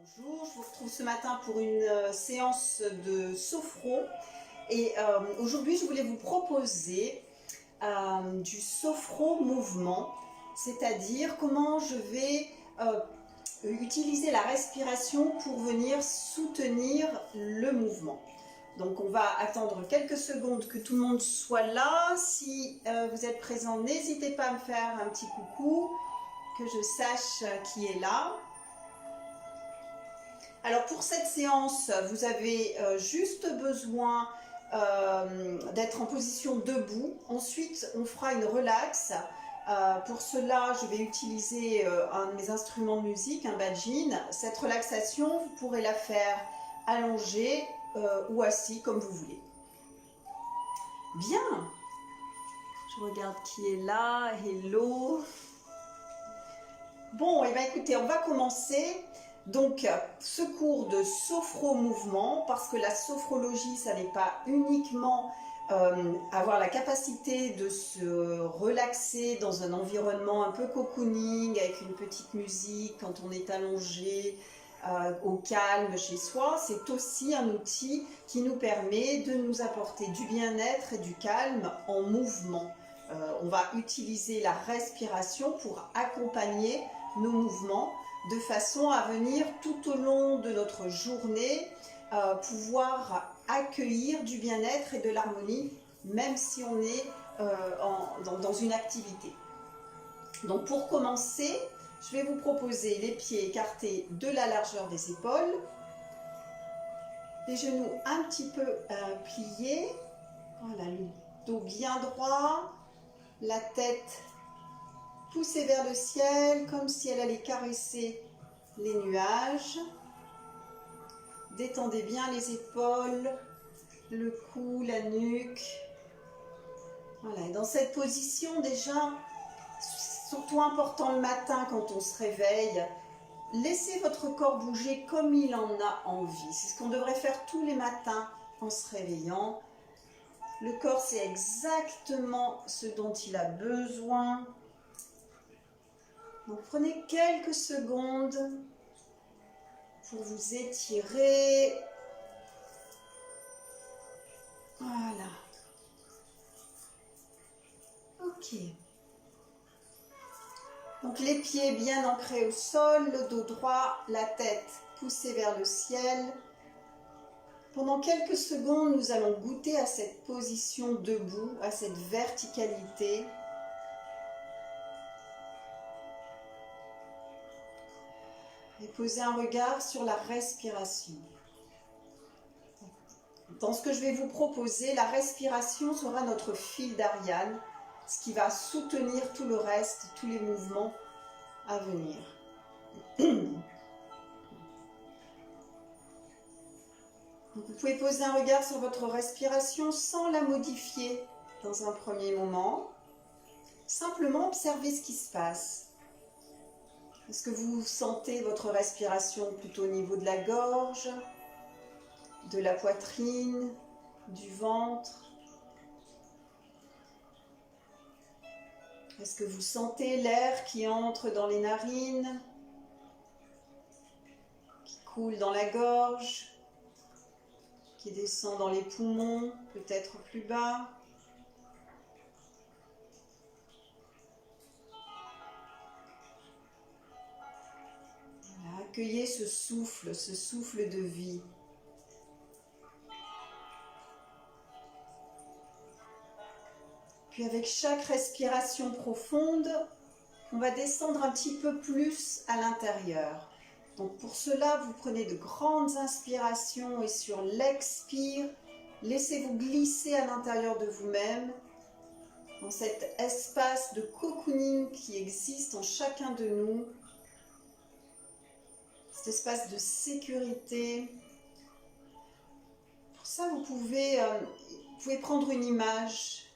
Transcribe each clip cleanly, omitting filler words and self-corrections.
Bonjour, je vous retrouve ce matin pour une séance de sophro et aujourd'hui je voulais vous proposer du sophro mouvement, c'est-à-dire comment je vais utiliser la respiration pour venir soutenir le mouvement. Donc on va attendre quelques secondes que tout le monde soit là. Si vous êtes présent, n'hésitez pas à me faire un petit coucou, que je sache qui est là. Alors pour cette séance, vous avez juste besoin d'être en position debout. Ensuite, on fera une relaxe. Pour cela, je vais utiliser un de mes instruments de musique, un badjin. Cette relaxation, vous pourrez la faire allongée ou assis, comme vous voulez. Bien. Je regarde qui est là. Hello. Bon, et bien écoutez, on va commencer. Donc, ce cours de sophro-mouvement, parce que la sophrologie, ça n'est pas uniquement avoir la capacité de se relaxer dans un environnement un peu cocooning, avec une petite musique, quand on est allongé, au calme chez soi. C'est aussi un outil qui nous permet de nous apporter du bien-être et du calme en mouvement. On va utiliser la respiration pour accompagner nos mouvements, de façon à venir tout au long de notre journée pouvoir accueillir du bien-être et de l'harmonie, même si on est dans une activité. Donc pour commencer, je vais vous proposer les pieds écartés de la largeur des épaules, les genoux un petit peu pliés, voilà, le dos bien droit, la tête poussée vers le ciel, comme si elle allait caresser les nuages. Détendez bien les épaules, le cou, la nuque. Voilà, et dans cette position déjà, surtout important le matin quand on se réveille, laissez votre corps bouger comme il en a envie. C'est ce qu'on devrait faire tous les matins en se réveillant. Le corps sait exactement ce dont il a besoin. Donc prenez quelques secondes pour vous étirer. Voilà. Ok. Donc les pieds bien ancrés au sol, le dos droit, la tête poussée vers le ciel. Pendant quelques secondes, nous allons goûter à cette position debout, à cette verticalité. Et poser un regard sur la respiration. Dans ce que je vais vous proposer, la respiration sera notre fil d'Ariane, ce qui va soutenir tout le reste, tous les mouvements à venir. Donc vous pouvez poser un regard sur votre respiration sans la modifier dans un premier moment. Simplement observer ce qui se passe. Est-ce que vous sentez votre respiration plutôt au niveau de la gorge, de la poitrine, du ventre? Est-ce que vous sentez l'air qui entre dans les narines, qui coule dans la gorge, qui descend dans les poumons, peut-être plus bas? Voilà, accueillez ce souffle de vie. Puis avec chaque respiration profonde, on va descendre un petit peu plus à l'intérieur. Donc pour cela, vous prenez de grandes inspirations et sur l'expire, laissez-vous glisser à l'intérieur de vous-même, dans cet espace de cocooning qui existe en chacun de nous, cet espace de sécurité. Pour ça, vous pouvez prendre une image,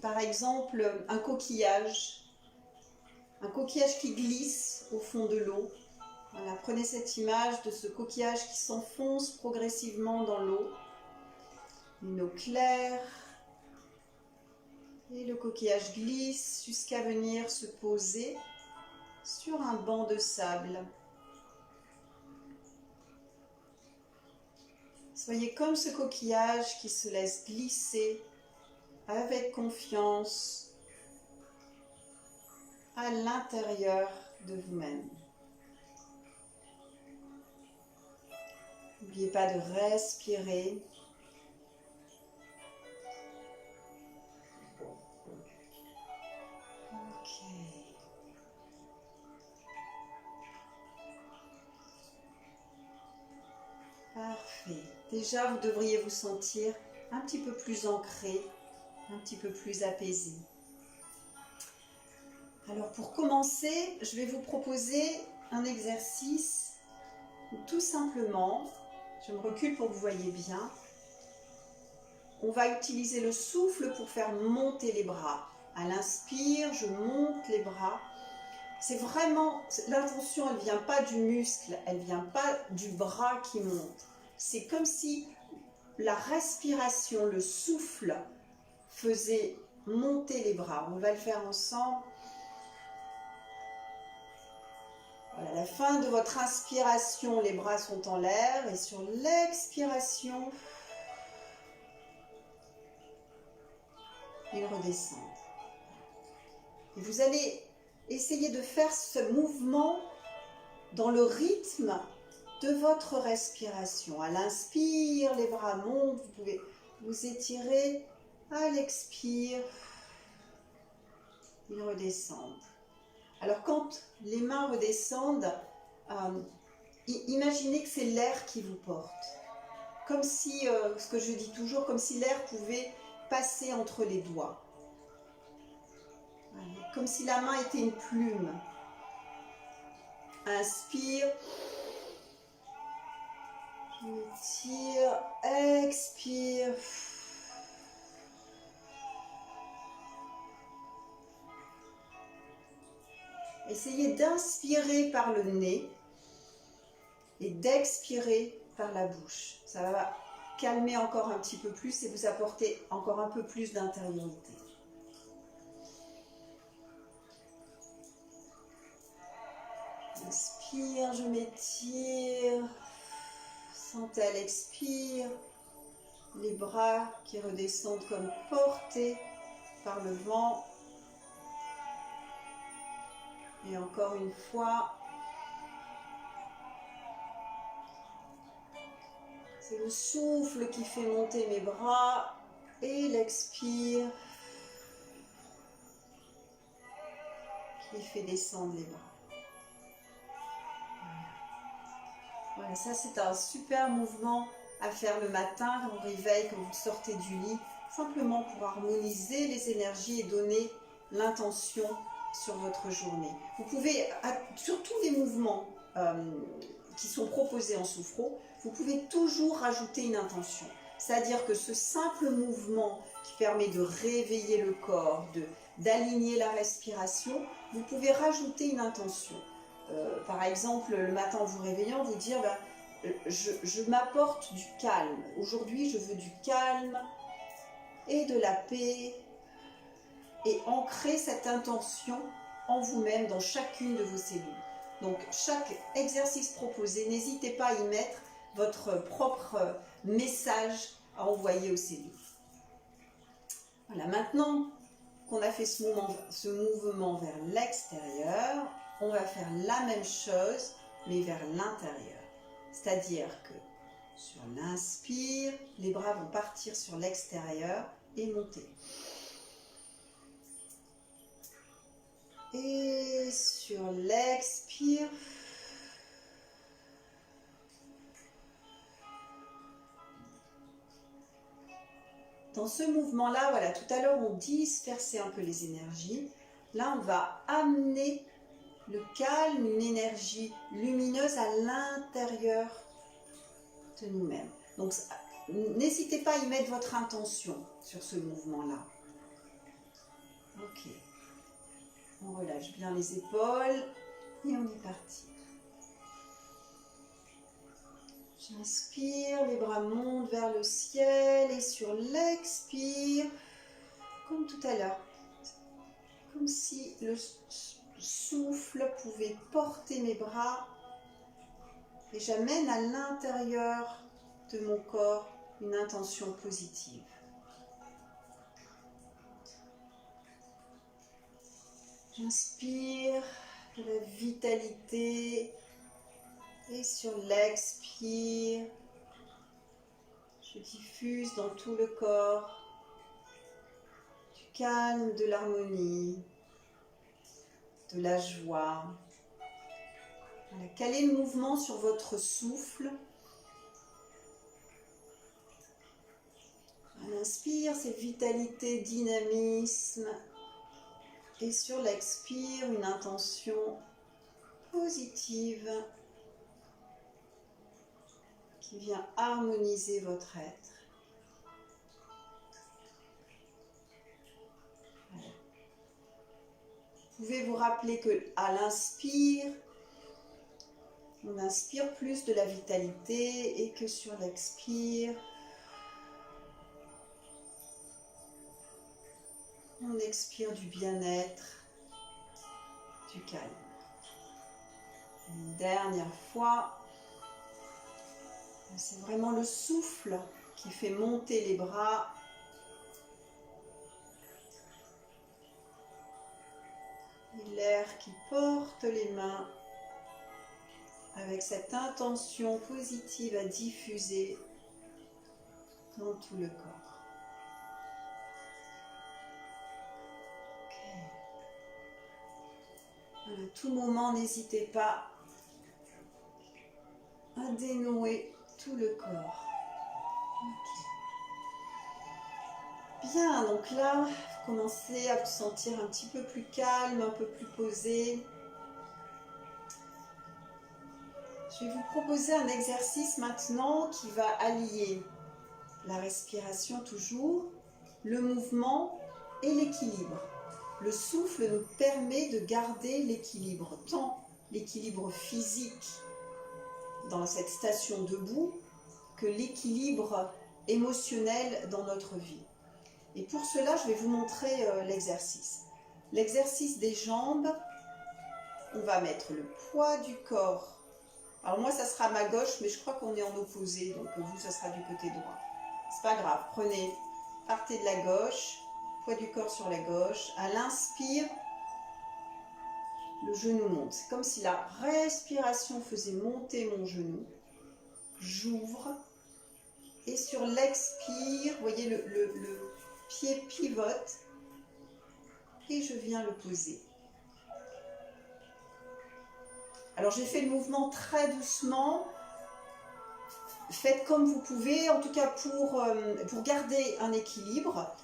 par exemple un coquillage qui glisse au fond de l'eau. Voilà, prenez cette image de ce coquillage qui s'enfonce progressivement dans l'eau, une eau claire, et le coquillage glisse jusqu'à venir se poser sur un banc de sable. Soyez comme ce coquillage qui se laisse glisser avec confiance à l'intérieur de vous-même. N'oubliez pas de respirer. Ok. Parfait. Déjà, vous devriez vous sentir un petit peu plus ancré, un petit peu plus apaisé. Alors, pour commencer, je vais vous proposer un exercice où tout simplement, je me recule pour que vous voyez bien, on va utiliser le souffle pour faire monter les bras. À l'inspire, je monte les bras. C'est vraiment, l'intention, elle ne vient pas du muscle, elle ne vient pas du bras qui monte. C'est comme si la respiration, le souffle faisait monter les bras. On va le faire ensemble. Voilà, à la fin de votre inspiration, les bras sont en l'air et sur l'expiration, ils redescendent. Et vous allez essayer de faire ce mouvement dans le rythme de votre respiration. À l'inspire, les bras montent, vous pouvez vous étirer. À l'expire, ils redescendent. Alors quand les mains redescendent, imaginez que c'est l'air qui vous porte. Comme si, ce que je dis toujours, comme si l'air pouvait passer entre les doigts. Voilà. Comme si la main était une plume. Inspire. Tire, expire. Essayez d'inspirer par le nez et d'expirer par la bouche. Ça va calmer encore un petit peu plus et vous apporter encore un peu plus d'intériorité. Inspire, je m'étire. Sentez à l'expire les bras qui redescendent comme portés par le vent. Et encore une fois, c'est le souffle qui fait monter mes bras et l'expire qui fait descendre les bras. Voilà, ça c'est un super mouvement à faire le matin, au réveil, quand vous sortez du lit, simplement pour harmoniser les énergies et donner l'intention sur votre journée. Vous pouvez, sur tous les mouvements qui sont proposés en sophro, vous pouvez toujours rajouter une intention. C'est-à-dire que ce simple mouvement qui permet de réveiller le corps, d'aligner la respiration, vous pouvez rajouter une intention. Par exemple, le matin en vous réveillant, vous dire je m'apporte du calme. Aujourd'hui, je veux du calme et de la paix. Et ancrer cette intention en vous-même, dans chacune de vos cellules. Donc, chaque exercice proposé, n'hésitez pas à y mettre votre propre message à envoyer aux cellules. Voilà, maintenant qu'on a fait ce mouvement vers l'extérieur, on va faire la même chose, mais vers l'intérieur. C'est-à-dire que sur l'inspire, les bras vont partir sur l'extérieur et monter. Et sur l'expire, dans ce mouvement-là, voilà, tout à l'heure on dispersait un peu les énergies. Là, on va amener le calme, une énergie lumineuse à l'intérieur de nous-mêmes. Donc, n'hésitez pas à y mettre votre intention sur ce mouvement-là. Ok. On relâche bien les épaules et on est parti. J'inspire, les bras montent vers le ciel et sur l'expire, comme tout à l'heure, comme si le souffle pouvait porter mes bras et j'amène à l'intérieur de mon corps une intention positive. J'inspire de la vitalité et sur l'expire, je diffuse dans tout le corps du calme, de l'harmonie, de la joie. Voilà, calez le mouvement sur votre souffle. On inspire cette vitalité, dynamisme. Et sur l'expire, une intention positive qui vient harmoniser votre être. Voilà. Vous pouvez vous rappeler qu'à l'inspire, on inspire plus de la vitalité et que sur l'expire, on expire du bien-être, du calme. Une dernière fois, c'est vraiment le souffle qui fait monter les bras. Et l'air qui porte les mains avec cette intention positive à diffuser dans tout le corps. À tout moment, n'hésitez pas à dénouer tout le corps. Okay. Bien, donc là, vous commencez à vous sentir un petit peu plus calme, un peu plus posé. Je vais vous proposer un exercice maintenant qui va allier la respiration toujours, le mouvement et l'équilibre. Le souffle nous permet de garder l'équilibre, tant l'équilibre physique dans cette station debout que l'équilibre émotionnel dans notre vie. Et pour cela, je vais vous montrer l'exercice. L'exercice des jambes, on va mettre le poids du corps. Alors moi, ça sera à ma gauche, mais je crois qu'on est en opposé, donc vous, ça sera du côté droit. C'est pas grave, partez de la gauche. Poids du corps sur la gauche. À l'inspire, le genou monte. C'est comme si la respiration faisait monter mon genou. J'ouvre. Et sur l'expire, vous voyez, le pied pivote. Et je viens le poser. Alors j'ai fait le mouvement très doucement. Faites comme vous pouvez, en tout cas pour garder un équilibre.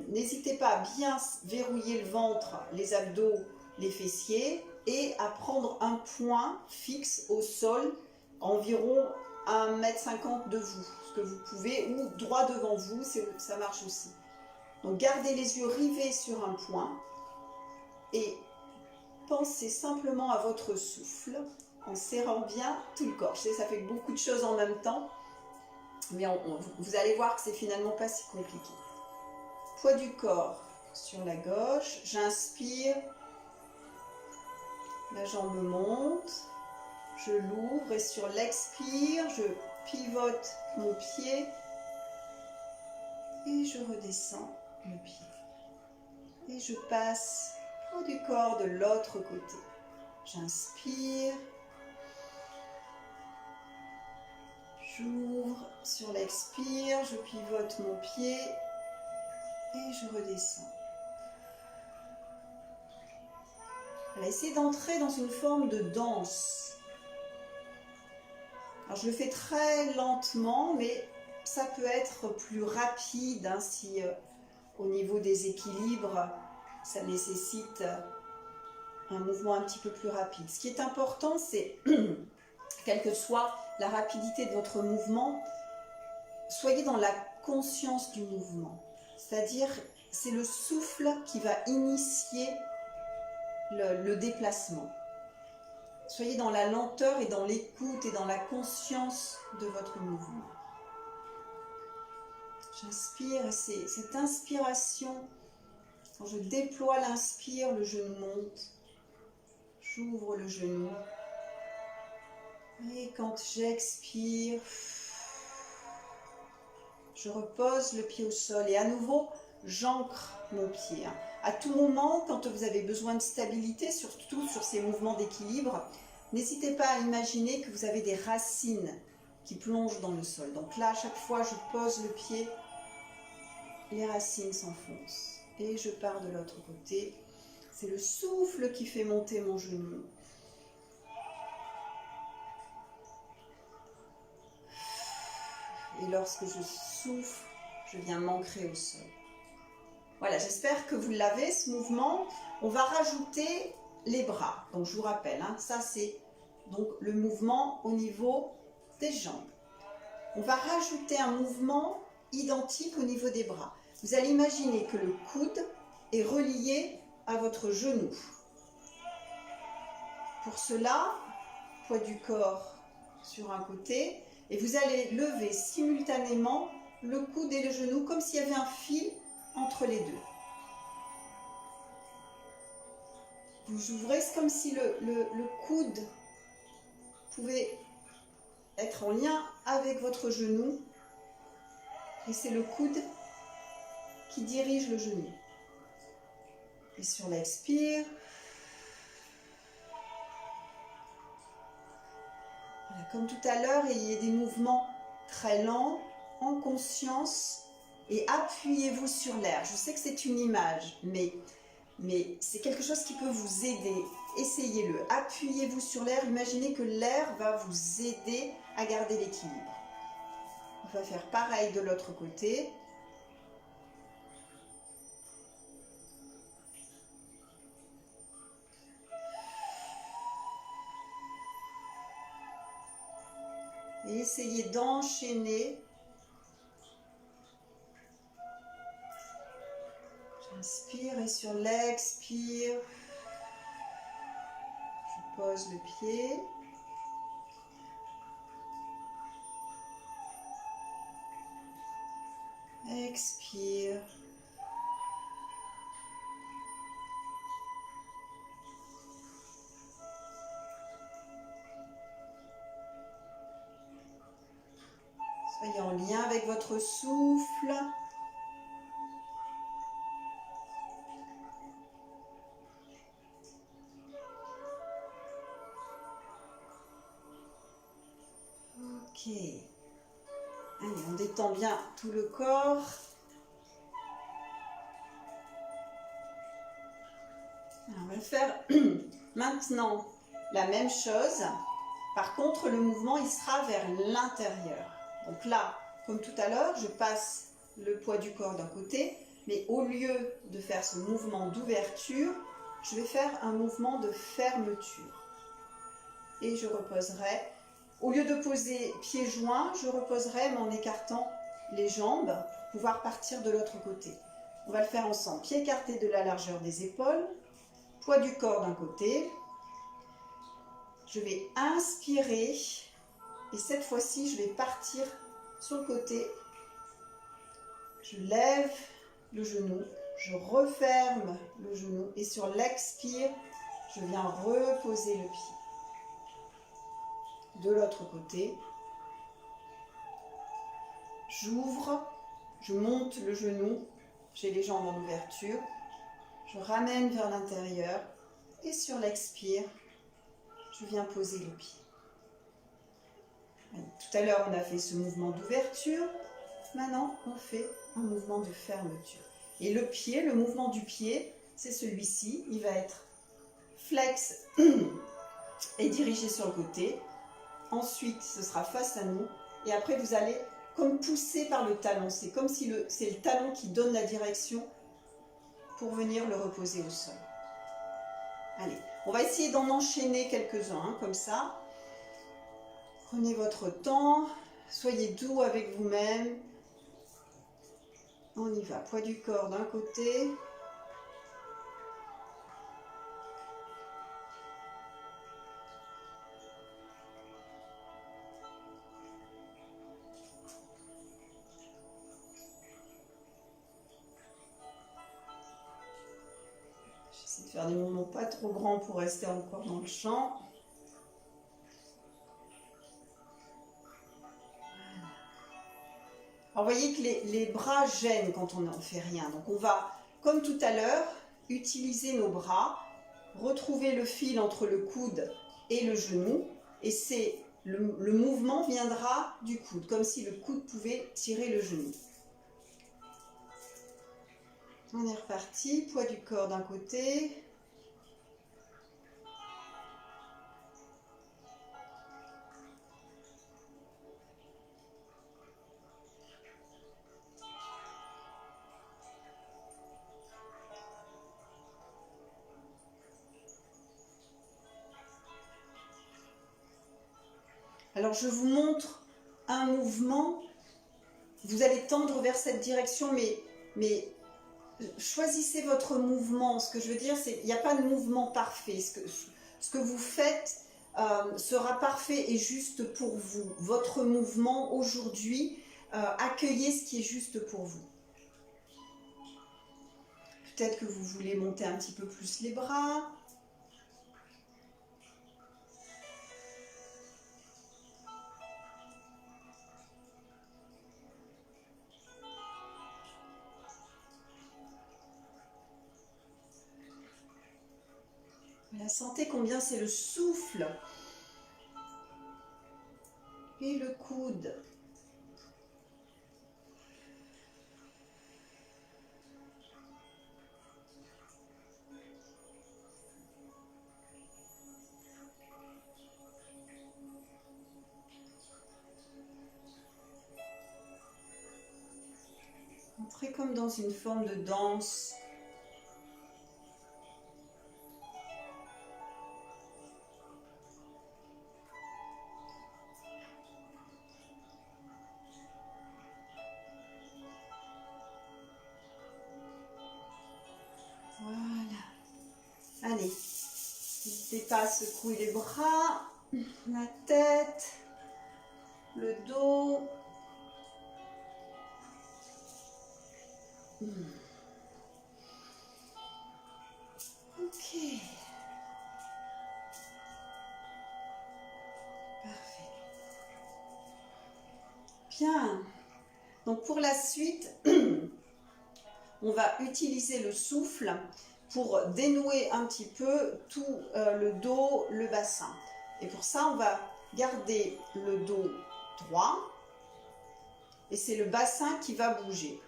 N'hésitez pas à bien verrouiller le ventre, les abdos, les fessiers et à prendre un point fixe au sol, environ 1,50 m de vous, ce que vous pouvez, ou droit devant vous, ça marche aussi. Donc gardez les yeux rivés sur un point et pensez simplement à votre souffle en serrant bien tout le corps. Je sais, ça fait beaucoup de choses en même temps, mais vous allez voir que c'est finalement pas si compliqué. Poids du corps sur la gauche, j'inspire, la jambe monte, je l'ouvre et sur l'expire, je pivote mon pied et je redescends le pied. Et je passe poids du corps de l'autre côté. J'inspire, j'ouvre sur l'expire, je pivote mon pied. Et je redescends. Voilà, essayez d'entrer dans une forme de danse. Alors je le fais très lentement, mais ça peut être plus rapide hein, si au niveau des équilibres, ça nécessite un mouvement un petit peu plus rapide. Ce qui est important, c'est, quelle que soit la rapidité de votre mouvement, soyez dans la conscience du mouvement. C'est-à-dire, c'est le souffle qui va initier le déplacement. Soyez dans la lenteur et dans l'écoute et dans la conscience de votre mouvement. J'inspire et c'est cette inspiration, quand je déploie l'inspire, le genou monte. J'ouvre le genou. Et quand j'expire, Je repose le pied au sol et à nouveau, j'ancre mon pied. À tout moment, quand vous avez besoin de stabilité, surtout sur ces mouvements d'équilibre, n'hésitez pas à imaginer que vous avez des racines qui plongent dans le sol. Donc là, à chaque fois, je pose le pied, les racines s'enfoncent. Et je pars de l'autre côté. C'est le souffle qui fait monter mon genou. Et lorsque je souffle, je viens m'ancrer au sol. Voilà, j'espère que vous l'avez, ce mouvement. On va rajouter les bras. Donc, je vous rappelle, hein, ça c'est donc le mouvement au niveau des jambes. On va rajouter un mouvement identique au niveau des bras. Vous allez imaginer que le coude est relié à votre genou. Pour cela, poids du corps sur un côté, et vous allez lever simultanément le coude et le genou comme s'il y avait un fil entre les deux. Vous ouvrez, c'est comme si le coude pouvait être en lien avec votre genou, et c'est le coude qui dirige le genou. Et sur l'expire, voilà, comme tout à l'heure, il y a des mouvements très lents, en conscience, et appuyez-vous sur l'air. Je sais que c'est une image, mais c'est quelque chose qui peut vous aider. Essayez-le. Appuyez-vous sur l'air. Imaginez que l'air va vous aider à garder l'équilibre. On va faire pareil de l'autre côté. Et essayez d'enchaîner. J'inspire et sur l'expire, je pose le pied. Expire. Soyez en lien avec votre souffle. Ok. Allez, on détend bien tout le corps. Alors, on va faire maintenant la même chose. Par contre, le mouvement, il sera vers l'intérieur. Donc là, comme tout à l'heure, je passe le poids du corps d'un côté, mais au lieu de faire ce mouvement d'ouverture, je vais faire un mouvement de fermeture. Et je reposerai, au lieu de poser pieds joints, je reposerai mais en écartant les jambes pour pouvoir partir de l'autre côté. On va le faire ensemble. Pieds écartés de la largeur des épaules, poids du corps d'un côté. Je vais inspirer et cette fois-ci, je vais partir sur le côté. Je lève le genou, je referme le genou et sur l'expire, je viens reposer le pied. De l'autre côté, j'ouvre, je monte le genou, j'ai les jambes en ouverture, je ramène vers l'intérieur et sur l'expire, je viens poser le pied. Tout à l'heure, on a fait ce mouvement d'ouverture. Maintenant, on fait un mouvement de fermeture. Et le pied, le mouvement du pied, c'est celui-ci. Il va être flex et dirigé sur le côté. Ensuite, ce sera face à nous. Et après, vous allez comme pousser par le talon. C'est comme si c'est le talon qui donne la direction pour venir le reposer au sol. Allez, on va essayer d'en enchaîner quelques-uns, hein, comme ça. Prenez votre temps, soyez doux avec vous-même. On y va, poids du corps d'un côté. J'essaie de faire des mouvements pas trop grands pour rester encore dans le champ. Alors, vous voyez que les bras gênent quand on ne fait rien. Donc, on va, comme tout à l'heure, utiliser nos bras, retrouver le fil entre le coude et le genou. Et c'est le mouvement viendra du coude, comme si le coude pouvait tirer le genou. On est reparti, poids du corps d'un côté. Alors je vous montre un mouvement, vous allez tendre vers cette direction, mais choisissez votre mouvement. Ce que je veux dire, c'est qu'il n'y a pas de mouvement parfait. Ce que vous faites sera parfait et juste pour vous. Votre mouvement aujourd'hui, accueillez ce qui est juste pour vous. Peut-être que vous voulez monter un petit peu plus les bras. Voilà, sentez combien c'est le souffle et le coude. Entrez comme dans une forme de danse. Voilà. Allez, n'hésitez pas à secouer les bras, la tête, le dos. Ok. Parfait. Bien. Donc pour la suite, on va utiliser le souffle pour dénouer un petit peu tout le dos, le bassin. Et pour ça, on va garder le dos droit et c'est le bassin qui va bouger.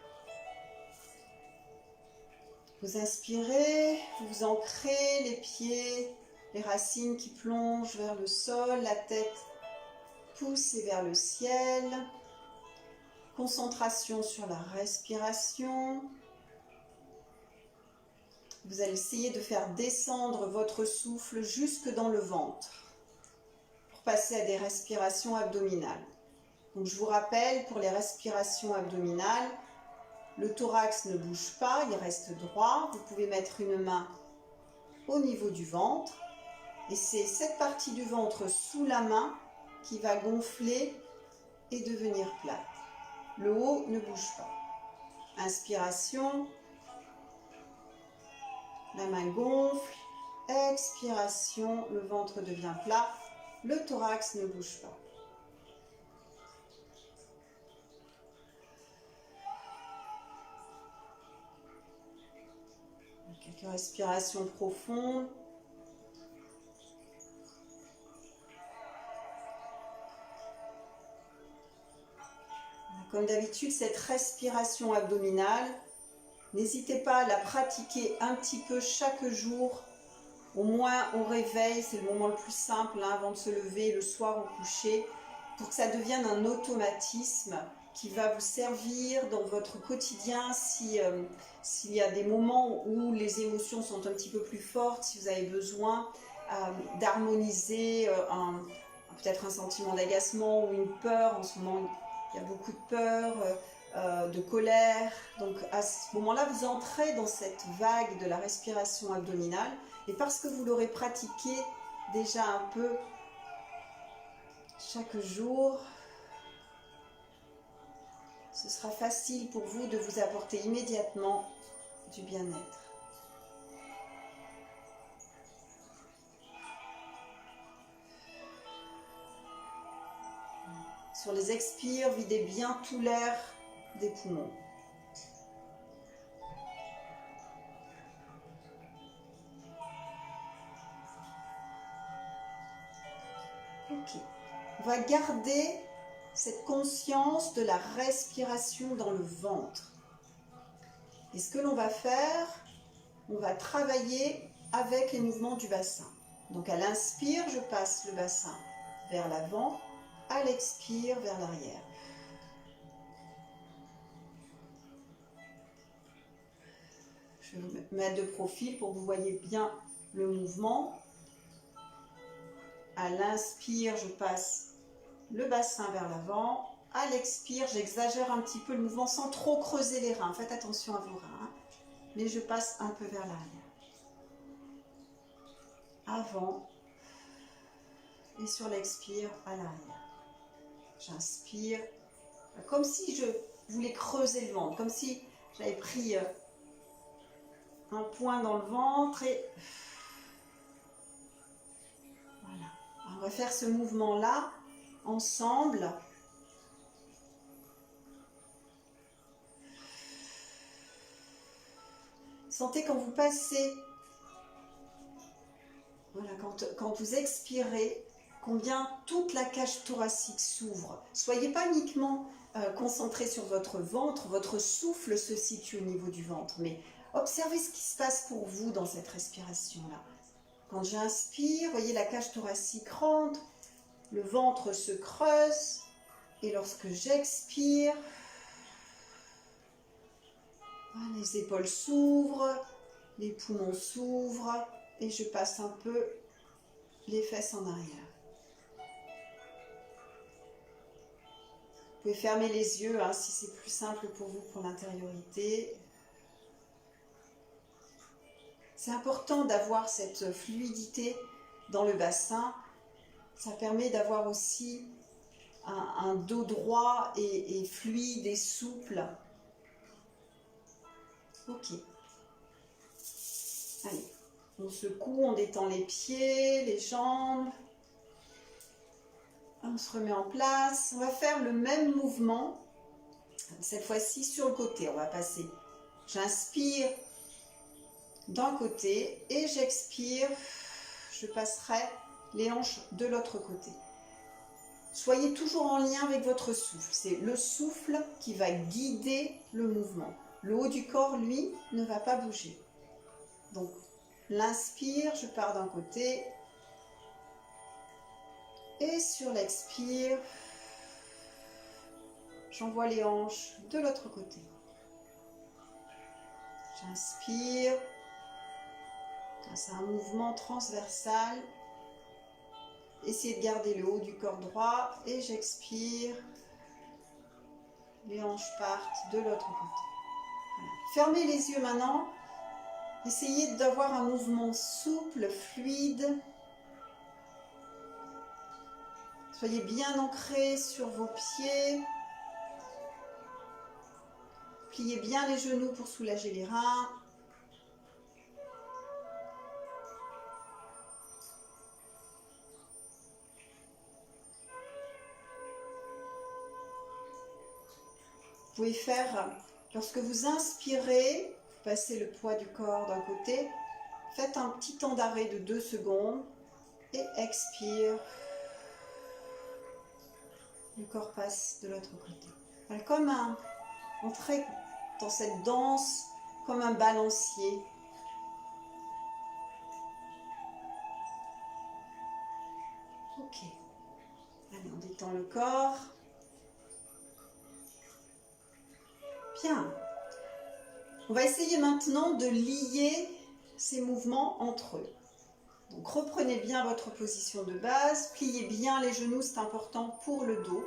Vous inspirez, vous ancrez les pieds, les racines qui plongent vers le sol, la tête poussée vers le ciel. Concentration sur la respiration. Vous allez essayer de faire descendre votre souffle jusque dans le ventre pour passer à des respirations abdominales. Donc je vous rappelle, pour les respirations abdominales, le thorax ne bouge pas, il reste droit. Vous pouvez mettre une main au niveau du ventre et c'est cette partie du ventre sous la main qui va gonfler et devenir plate. Le haut ne bouge pas. Inspiration, la main gonfle. Expiration, le ventre devient plat. Le thorax ne bouge pas. Quelques respirations profondes. Comme d'habitude, cette respiration abdominale, n'hésitez pas à la pratiquer un petit peu chaque jour, au moins au réveil, c'est le moment le plus simple, hein, avant de se lever, le soir au coucher, pour que ça devienne un automatisme qui va vous servir dans votre quotidien s'il y a des moments où les émotions sont un petit peu plus fortes, si vous avez besoin d'harmoniser peut-être un sentiment d'agacement ou une peur. En ce moment, il y a beaucoup de peur, de colère. Donc à ce moment-là, vous entrez dans cette vague de la respiration abdominale. Et parce que vous l'aurez pratiqué déjà un peu chaque jour, ce sera facile pour vous de vous apporter immédiatement du bien-être. Sur les expires, videz bien tout l'air des poumons. Ok. On va garder cette conscience de la respiration dans le ventre. Et ce que l'on va faire, on va travailler avec les mouvements du bassin. Donc à l'inspire, je passe le bassin vers l'avant, à l'expire, vers l'arrière. Je vais me mettre de profil pour que vous voyez bien le mouvement. À l'inspire, je passe le bassin vers l'avant. À l'expire, j'exagère un petit peu le mouvement sans trop creuser les reins. Faites attention à vos reins. Mais je passe un peu vers l'arrière. Avant. Et sur l'expire, à l'arrière. J'inspire. Comme si je voulais creuser le ventre. Comme si j'avais pris un point dans le ventre et... Voilà. On va faire ce mouvement-là ensemble. Sentez quand vous passez, voilà, quand vous expirez, combien toute la cage thoracique s'ouvre. Soyez pas uniquement concentré sur votre ventre, votre souffle se situe au niveau du ventre, mais observez ce qui se passe pour vous dans cette respiration-là. Quand j'inspire, voyez la cage thoracique rentre, le ventre se creuse, et lorsque j'expire, les épaules s'ouvrent, les poumons s'ouvrent, et je passe un peu les fesses en arrière. Vous pouvez fermer les yeux si c'est plus simple pour vous pour l'intériorité. C'est important d'avoir cette fluidité dans le bassin. Ça permet d'avoir aussi un dos droit et fluide et souple. Ok. Allez, on secoue, on détend les pieds, les jambes. On se remet en place. On va faire le même mouvement, cette fois-ci sur le côté. On va passer. J'inspire d'un côté et j'expire. Je passerai les hanches de l'autre côté. Soyez toujours en lien avec votre souffle. C'est le souffle qui va guider le mouvement. Le haut du corps, lui, ne va pas bouger. Donc, l'inspire, je pars d'un côté. Et sur l'expire, j'envoie les hanches de l'autre côté. J'inspire. C'est un mouvement transversal. Essayez de garder le haut du corps droit. Et j'expire. Les hanches partent de l'autre côté. Voilà. Fermez les yeux maintenant. Essayez d'avoir un mouvement souple, fluide. Soyez bien ancrés sur vos pieds. Pliez bien les genoux pour soulager les reins. Vous pouvez faire, lorsque vous inspirez, passez le poids du corps d'un côté, faites un petit temps d'arrêt de 2 secondes et expire. Le corps passe de l'autre côté. Voilà, comme entrer dans cette danse, comme un balancier. Ok. Allez, on détend le corps. Bien. On va essayer maintenant de lier ces mouvements entre eux. Donc reprenez bien votre position de base, pliez bien les genoux, c'est important pour le dos.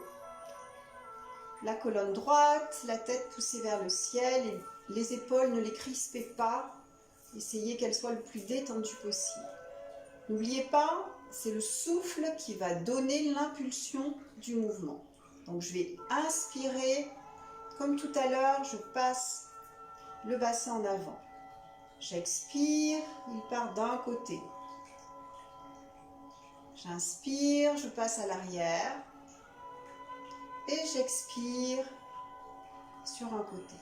La colonne droite, la tête poussée vers le ciel, et les épaules, ne les crispez pas. Essayez qu'elles soient le plus détendues possible. N'oubliez pas, c'est le souffle qui va donner l'impulsion du mouvement. Donc je vais inspirer, comme tout à l'heure, je passe le bassin en avant. J'expire, il part d'un côté. J'inspire, je passe à l'arrière. Et j'expire, sur un côté.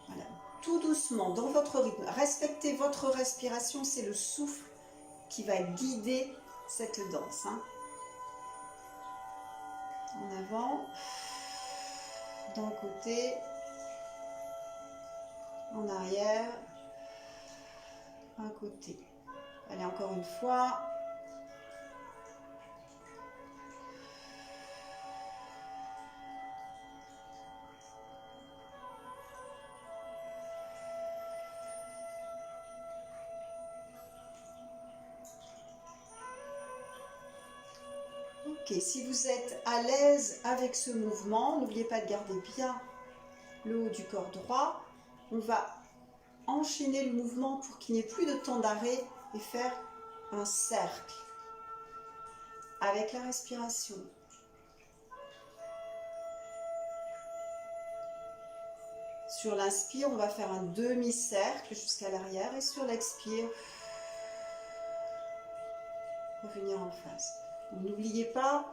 Voilà, tout doucement, dans votre rythme. Respectez votre respiration, c'est le souffle qui va guider cette danse. Hein. En avant, d'un côté, en arrière, un côté. Allez, encore une fois. Ok, si vous êtes à l'aise avec ce mouvement, n'oubliez pas de garder bien le haut du corps droit. On va enchaîner le mouvement pour qu'il n'y ait plus de temps d'arrêt et faire un cercle avec la respiration. Sur l'inspire, on va faire un demi-cercle jusqu'à l'arrière et sur l'expire, revenir en face. N'oubliez pas,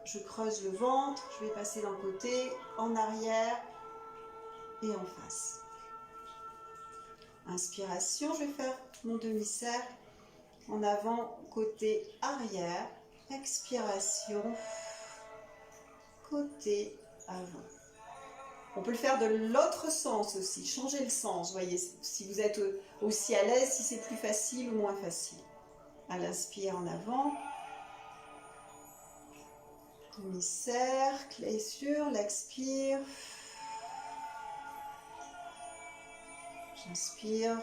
je creuse le ventre, je vais passer d'un côté, en arrière et en face. Inspiration, je vais faire mon demi-cercle en avant, côté arrière. Expiration, côté avant. On peut le faire de l'autre sens aussi, changer le sens, voyez, si vous êtes aussi à l'aise, si c'est plus facile ou moins facile. À l'inspire en avant, demi-cercle et sur l'expire, j'inspire,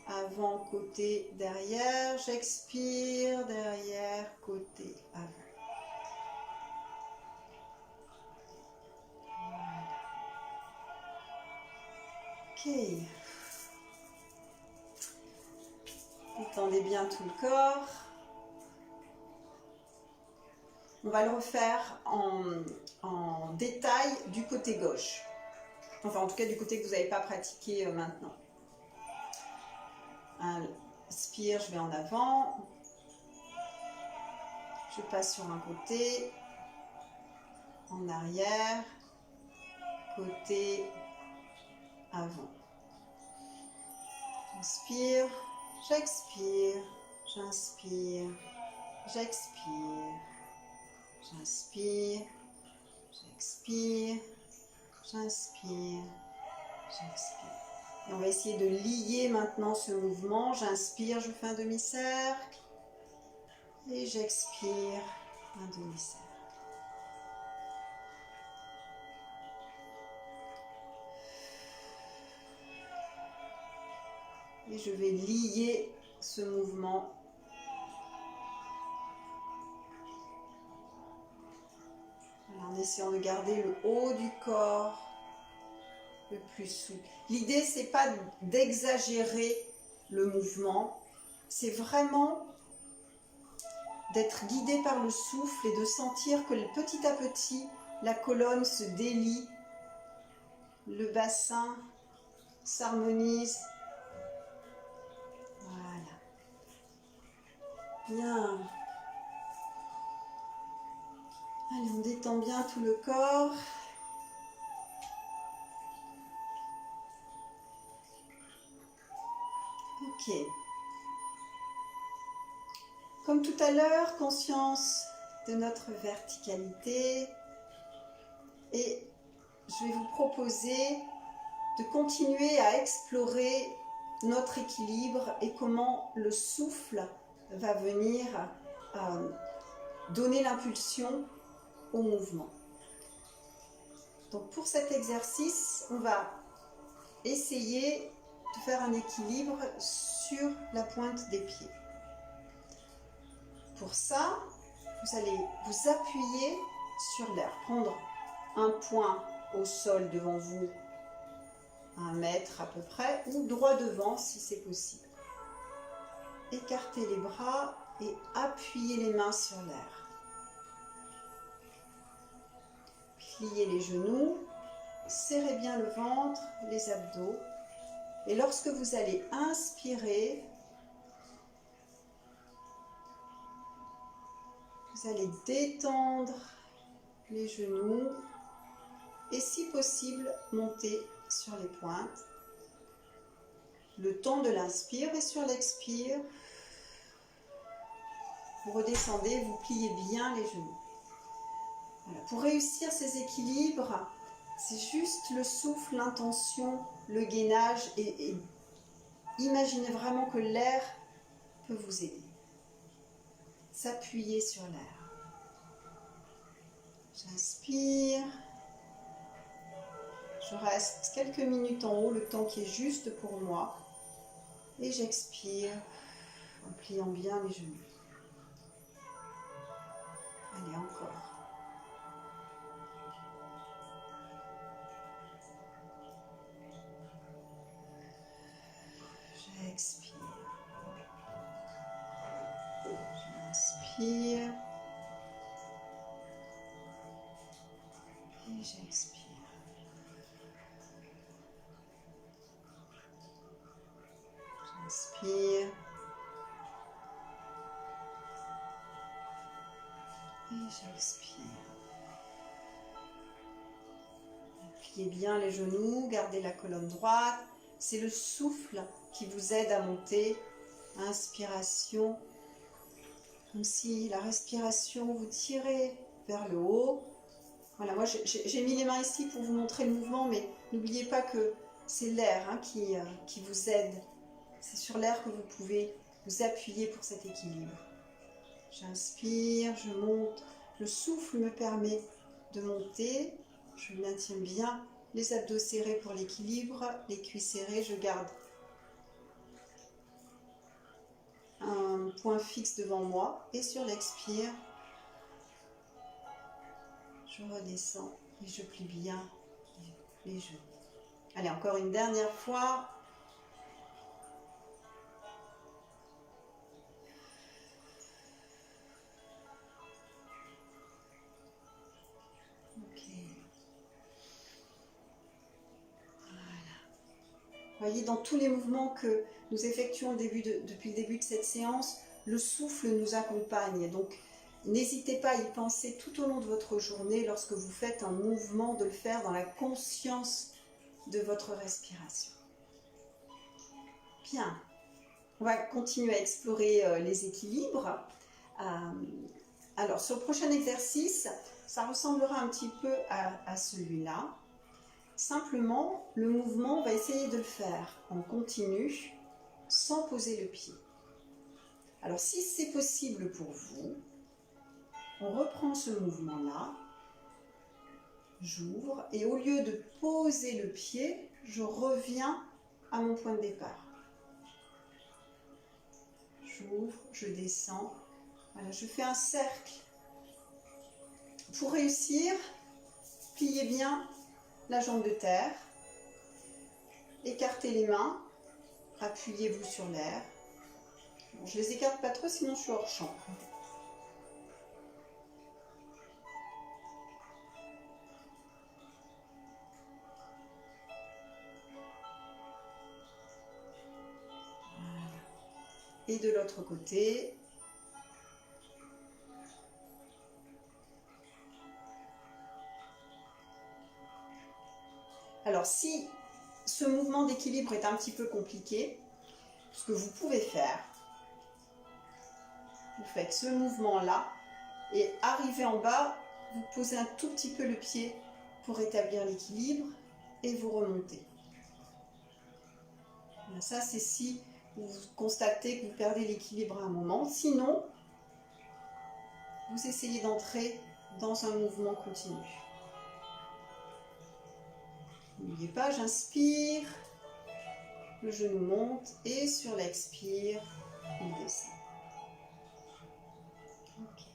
avant, côté, derrière, j'expire, derrière, côté, avant. Ok. Détendez bien tout le corps. On va le refaire en détail du côté gauche. Enfin, en tout cas, du côté que vous n'avez pas pratiqué maintenant. Inspire, je vais en avant. Je passe sur un côté. En arrière. Côté. Avant. J'inspire. J'expire. J'inspire. J'expire. J'inspire. J'expire. J'inspire. J'expire. Et on va essayer de lier maintenant ce mouvement. J'inspire, je fais un demi-cercle. Et j'expire, un demi-cercle. Et je vais lier ce mouvement. En essayant de garder le haut du corps le plus souple. L'idée, c'est pas d'exagérer le mouvement, c'est vraiment d'être guidé par le souffle et de sentir que petit à petit, la colonne se délie, le bassin s'harmonise. Voilà. Bien. Allez, on détend bien tout le corps. Ok. Comme tout à l'heure, conscience de notre verticalité. Et je vais vous proposer de continuer à explorer notre équilibre et comment le souffle va venir donner l'impulsion au mouvement. Donc pour cet exercice, on va essayer de faire un équilibre sur la pointe des pieds. Pour ça, vous allez vous appuyer sur l'air, prendre un point au sol devant vous, 1 mètre à peu près, ou droit devant si c'est possible. Écartez les bras et appuyez les mains sur l'air. Pliez les genoux, serrez bien le ventre, les abdos. Et lorsque vous allez inspirer, vous allez détendre les genoux, Et si possible, montez sur les pointes. Le temps de l'inspire et sur l'expire, vous redescendez, vous pliez bien les genoux. Voilà. Pour réussir ces équilibres, c'est juste le souffle, l'intention, le gainage et imaginez vraiment que l'air peut vous aider. S'appuyer sur l'air. J'inspire. Je reste quelques minutes en haut, le temps qui est juste pour moi. Et j'expire en pliant bien les genoux. Allez, encore. J'expire. J'inspire. Et j'expire. J'inspire. Et j'expire. Pliez bien les genoux, gardez la colonne droite. C'est le souffle qui vous aide à monter. Inspiration. Comme si la respiration vous tirait vers le haut. Voilà, moi j'ai mis les mains ici pour vous montrer le mouvement, mais n'oubliez pas que c'est l'air qui vous aide. C'est sur l'air que vous pouvez vous appuyer pour cet équilibre. J'inspire, je monte. Le souffle me permet de monter. Je maintiens bien les abdos serrés pour l'équilibre, les cuisses serrées. Je garde un point fixe devant moi. Et sur l'expire, je redescends et je plie bien les genoux. Allez, encore une dernière fois. Ok. Voilà. Vous voyez, dans tous les mouvements que nous effectuons depuis le début de cette séance, le souffle nous accompagne. Donc, n'hésitez pas à y penser tout au long de votre journée lorsque vous faites un mouvement, de le faire dans la conscience de votre respiration. Bien, on va continuer à explorer les équilibres. Alors, sur le prochain exercice, ça ressemblera un petit peu à celui-là. Simplement, le mouvement, on va essayer de le faire en continu, sans poser le pied. Alors, si c'est possible pour vous, on reprend ce mouvement-là, j'ouvre, et au lieu de poser le pied, je reviens à mon point de départ. J'ouvre, je descends, voilà, je fais un cercle. Pour réussir, pliez bien la jambe de terre, écartez les mains, appuyez-vous sur l'air. Bon, je les écarte pas trop, sinon je suis hors champ. Voilà. Et de l'autre côté. Alors, si ce mouvement d'équilibre est un petit peu compliqué, ce que vous pouvez faire, vous faites ce mouvement-là et arrivé en bas, vous posez un tout petit peu le pied pour établir l'équilibre et vous remontez. Ça, c'est si vous constatez que vous perdez l'équilibre à un moment. Sinon, vous essayez d'entrer dans un mouvement continu. N'oubliez pas, j'inspire, le genou monte et sur l'expire, il descend. Okay.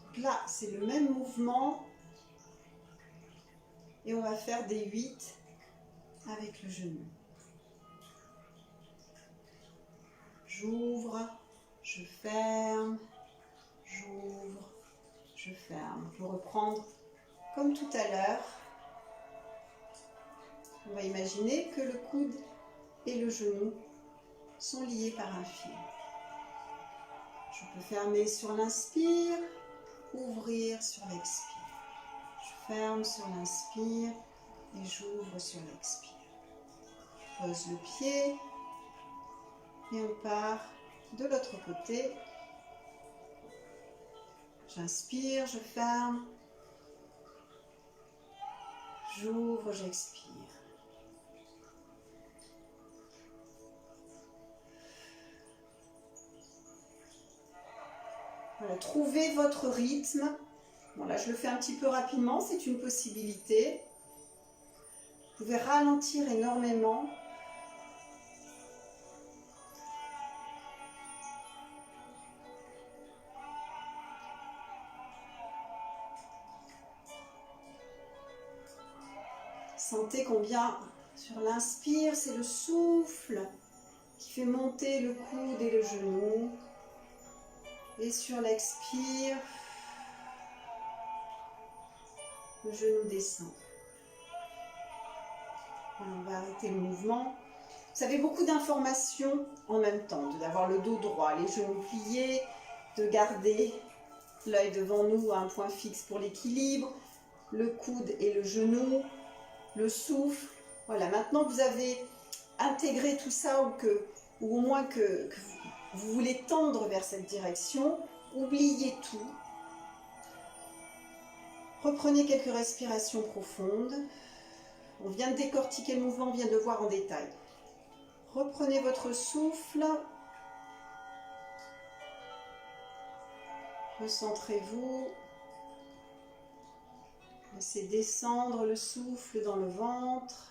Donc là, c'est le même mouvement et on va faire des 8 avec le genou. J'ouvre, je ferme, j'ouvre, je ferme. On peut reprendre comme tout à l'heure. On va imaginer que le coude et le genou sont liés par un fil. Je peux fermer sur l'inspire ouvrir sur l'expire. Je ferme sur l'inspire et j'ouvre sur l'expire. Je pose le pied et on part de l'autre côté. J'inspire, je ferme. J'ouvre, j'expire. Voilà, trouvez votre rythme. Bon, là, je le fais un petit peu rapidement, c'est une possibilité. Vous pouvez ralentir énormément. Sentez combien sur l'inspire, c'est le souffle qui fait monter le coude et le genou. Et sur l'expire, le genou descend. On va arrêter le mouvement. Vous avez beaucoup d'informations en même temps, d'avoir le dos droit, les genoux pliés, de garder l'œil devant nous à un point fixe pour l'équilibre, le coude et le genou, le souffle. Voilà, maintenant que vous avez intégré tout ça ou au moins que vous voulez tendre vers cette direction, oubliez tout. Reprenez quelques respirations profondes. On vient de décortiquer le mouvement, on vient de voir en détail. Reprenez votre souffle. Recentrez-vous. Laissez descendre le souffle dans le ventre.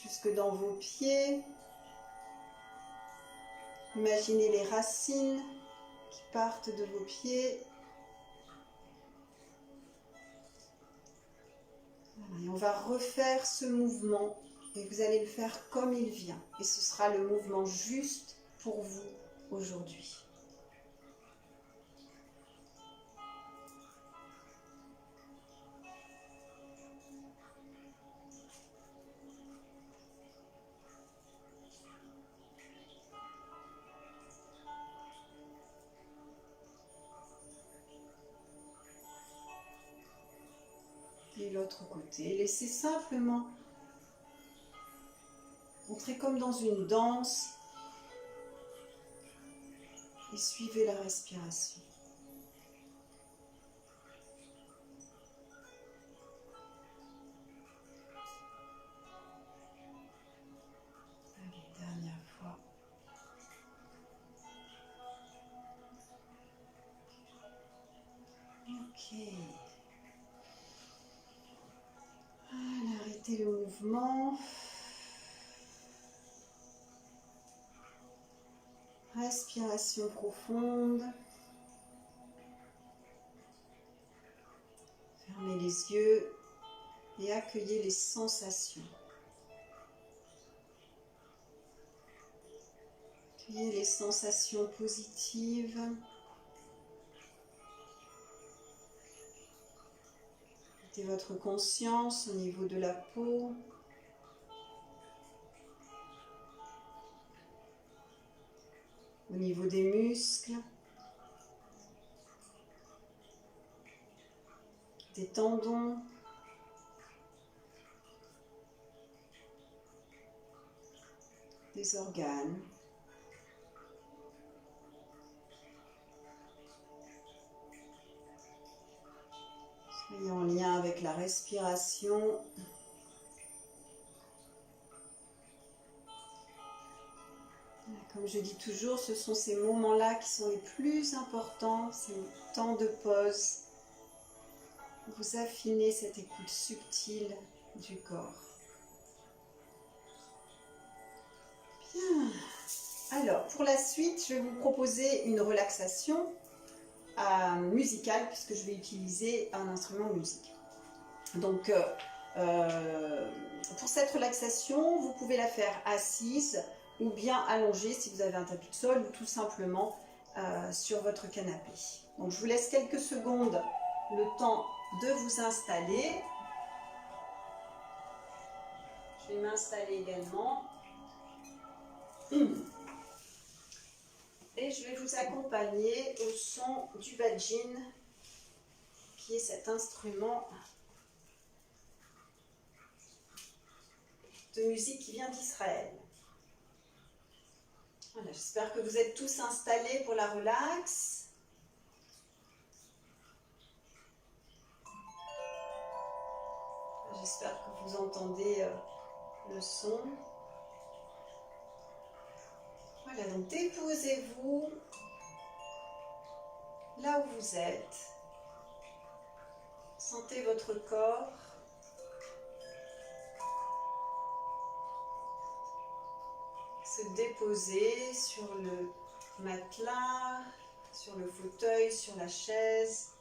Jusque dans vos pieds. Imaginez les racines qui partent de vos pieds. Et on va refaire ce mouvement et vous allez le faire comme il vient. Et ce sera le mouvement juste pour vous aujourd'hui. Et l'autre côté, laissez simplement entrer comme dans une danse et suivez la respiration. Allez, dernière fois. Ok. Allez, arrêtez le mouvement. Respiration profonde. Fermez les yeux et accueillez les sensations. Accueillez les sensations positives. Mettez votre conscience au niveau de la peau. Au niveau des muscles. Des tendons. Des organes. Soyez en lien avec la respiration. Comme je dis toujours, ce sont ces moments-là qui sont les plus importants, ces temps de pause. Vous affinez cette écoute subtile du corps. Bien. Alors, pour la suite, je vais vous proposer une relaxation musicale, puisque je vais utiliser un instrument de musique. Donc, pour cette relaxation, vous pouvez la faire assise ou bien allongée si vous avez un tapis de sol ou tout simplement sur votre canapé. Donc, je vous laisse quelques secondes le temps de vous installer. Je vais m'installer également. Et je vais vous accompagner au son du badjin, qui est cet instrument de musique qui vient d'Israël. Voilà, j'espère que vous êtes tous installés pour la relax. J'espère que vous entendez le son. Voilà, donc déposez-vous là où vous êtes. Sentez votre corps. Se déposer sur le matelas, sur le fauteuil, sur la chaise.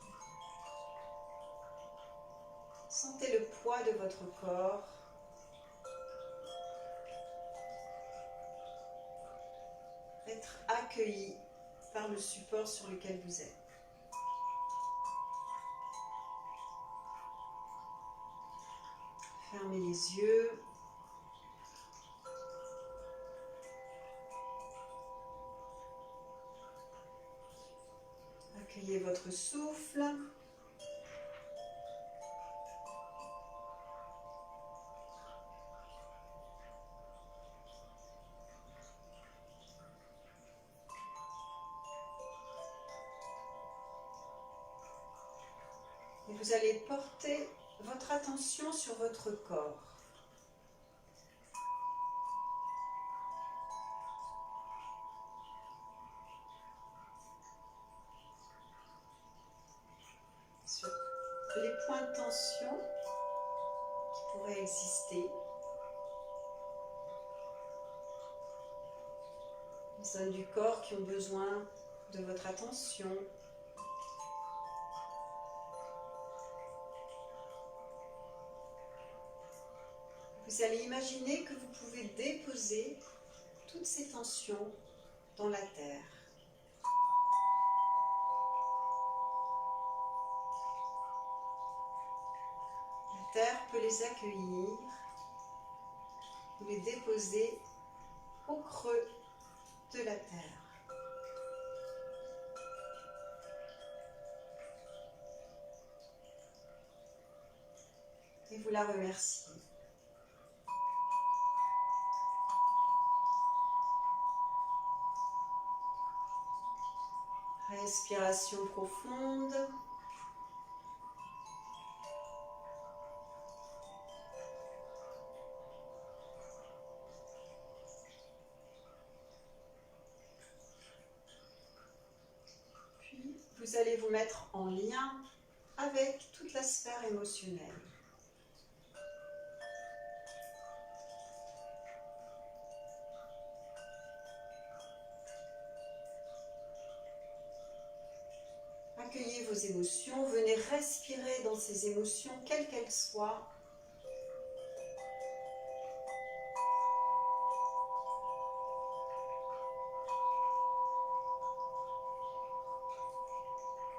Sentez le poids de votre corps. Être accueilli par le support sur lequel vous êtes. Fermez les yeux. Accueillez votre souffle. Et vous allez porter votre attention sur votre corps. Sur les points de tension qui pourraient exister. Les zones du corps qui ont besoin de votre attention. Vous allez imaginer que vous pouvez déposer toutes ces tensions dans la terre. La terre peut les accueillir, vous les déposer au creux de la terre. Et vous la remerciez. Respiration profonde. Puis, vous allez vous mettre en lien avec toute la sphère émotionnelle. Accueillez vos émotions, venez respirer dans ces émotions, quelles qu'elles soient.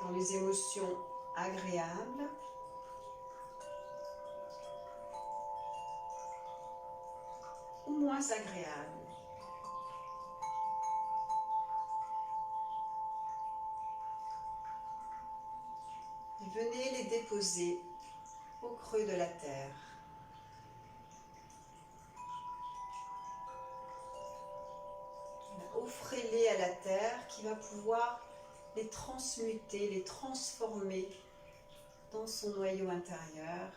Dans les émotions agréables. Ou moins agréables. Et venez les déposer au creux de la terre. Offrez-les à la terre qui va pouvoir les transmuter, les transformer dans son noyau intérieur.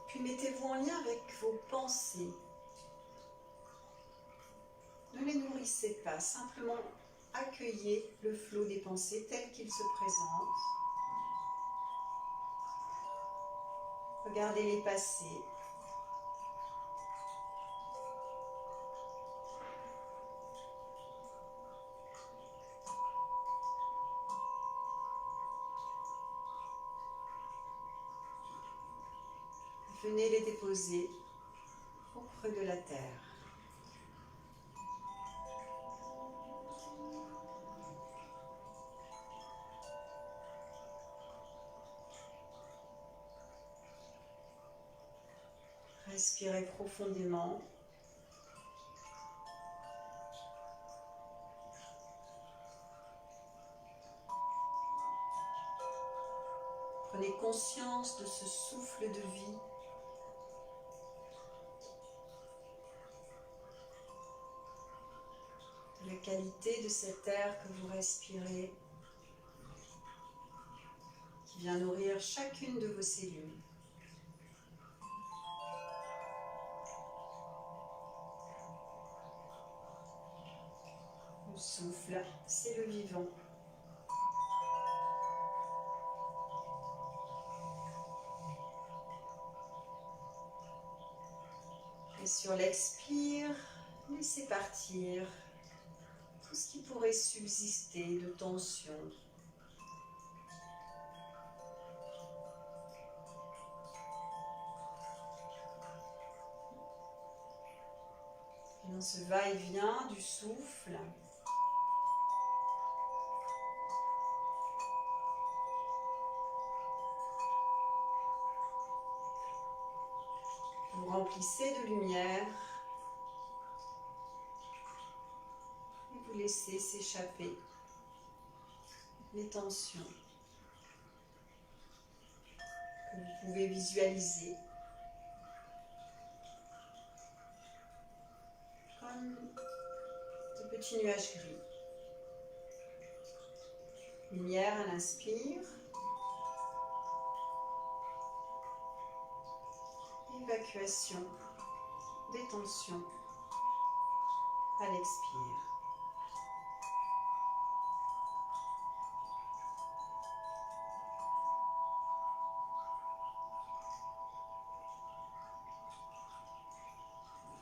Puis mettez-vous en lien avec vos pensées. Ne les nourrissez pas, simplement accueillez le flot des pensées tel qu'il se présente. Regardez-les passer. Venez les déposer au creux de la terre. Respirez profondément. Prenez conscience de ce souffle de vie. De la qualité de cet air que vous respirez, qui vient nourrir chacune de vos cellules. Le souffle, c'est le vivant. Et sur l'expire, laissez partir tout ce qui pourrait subsister de tension. Et dans ce va-et-vient du souffle, vous remplissez de lumière et vous laissez s'échapper les tensions que vous pouvez visualiser comme de petits nuages gris. Lumière à l'inspire, évacuation des tensions à l'expire.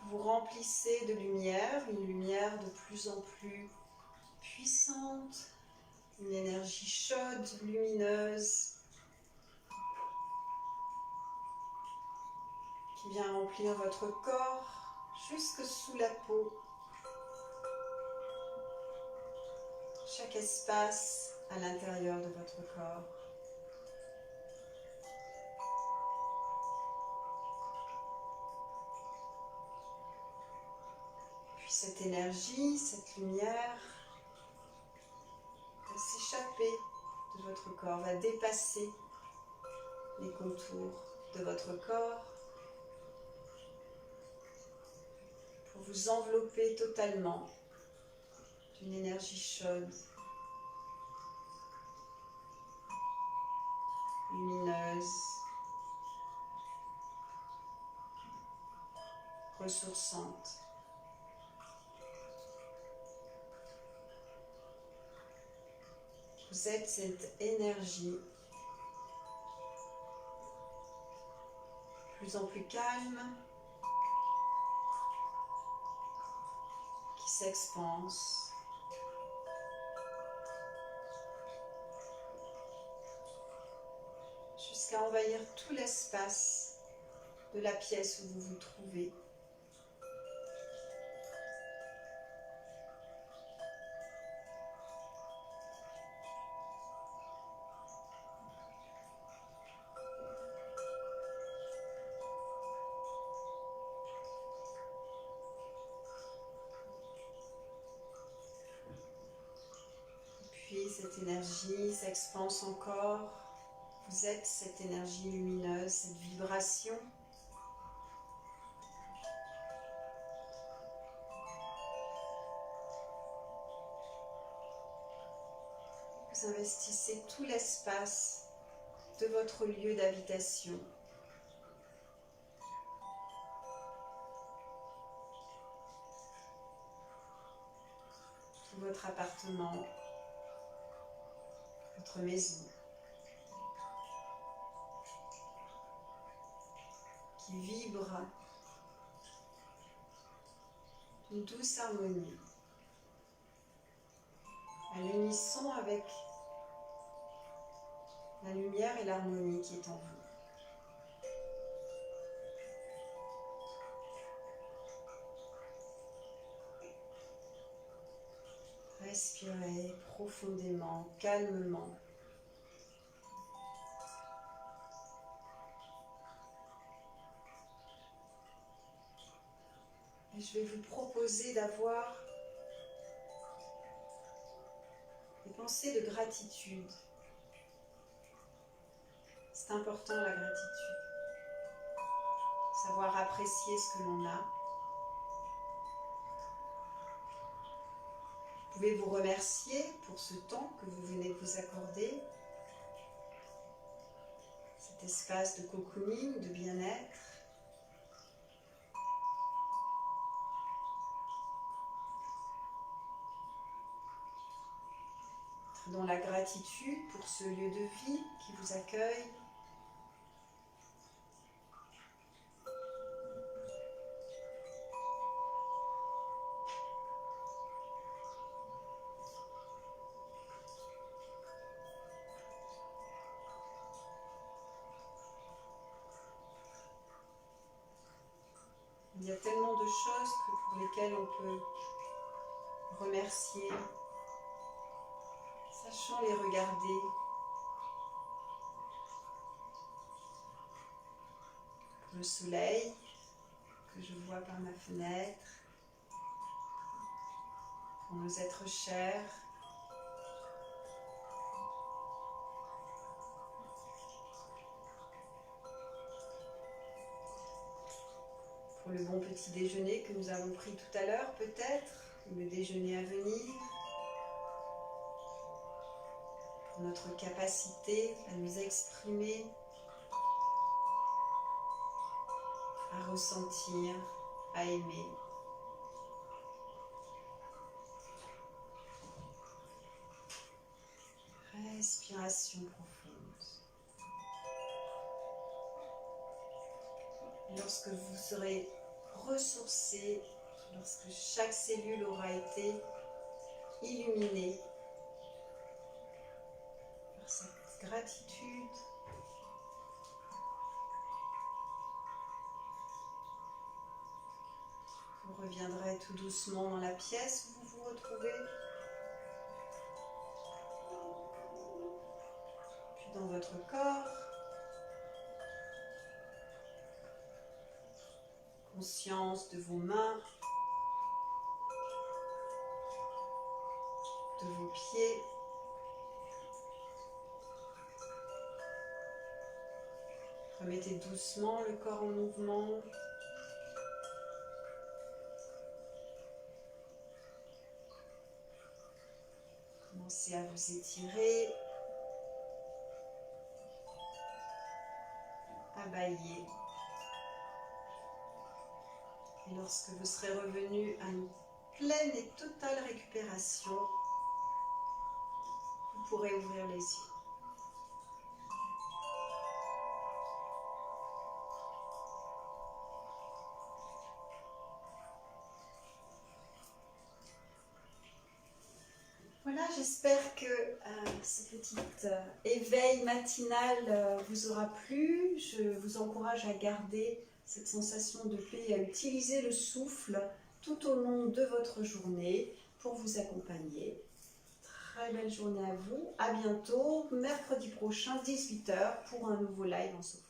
Vous remplissez de lumière, une lumière de plus en plus puissante, une énergie chaude, lumineuse, qui vient remplir votre corps jusque sous la peau. Chaque espace à l'intérieur de votre corps. Puis cette énergie, cette lumière va s'échapper de votre corps, va dépasser les contours de votre corps pour vous envelopper totalement d'une énergie chaude, lumineuse, ressourçante. Vous êtes cette énergie de plus en plus calme, qui s'expanse. Jusqu'à envahir tout l'espace de la pièce où vous vous trouvez. Puis cette énergie s'expanse encore. Vous êtes cette énergie lumineuse, cette vibration. Vous investissez tout l'espace de votre lieu d'habitation. Tout votre appartement, votre maison, qui vibre d'une douce harmonie, à l'unisson avec la lumière et l'harmonie qui est en vous. Respirez profondément, calmement. Et je vais vous proposer d'avoir des pensées de gratitude. C'est important la gratitude. Savoir apprécier ce que l'on a. Vous pouvez vous remercier pour ce temps que vous venez de vous accorder. Cet espace de cocooning, de bien-être. Dans la gratitude pour ce lieu de vie qui vous accueille. Il y a tellement de choses pour lesquelles on peut remercier. Sachant les regarder. Le soleil que je vois par ma fenêtre. Pour nos êtres chers. Pour le bon petit déjeuner que nous avons pris tout à l'heure peut-être, ou le déjeuner à venir. Pour notre capacité à nous exprimer, à ressentir, à aimer. Respiration profonde. Lorsque vous serez ressourcé, lorsque chaque cellule aura été illuminée par cette gratitude, vous reviendrez tout doucement dans la pièce où vous vous retrouvez, puis dans votre corps. Conscience de vos mains, de vos pieds. Remettez doucement le corps en mouvement. Commencez à vous étirer, à bâiller. Et lorsque vous serez revenu à une pleine et totale récupération, vous pourrez ouvrir les yeux. Voilà, j'espère que ce petit éveil matinal vous aura plu. Je vous encourage à garder cette sensation de paix et à utiliser le souffle tout au long de votre journée pour vous accompagner. Très belle journée à vous. À bientôt, mercredi prochain, 18 h, pour un nouveau live en souffle.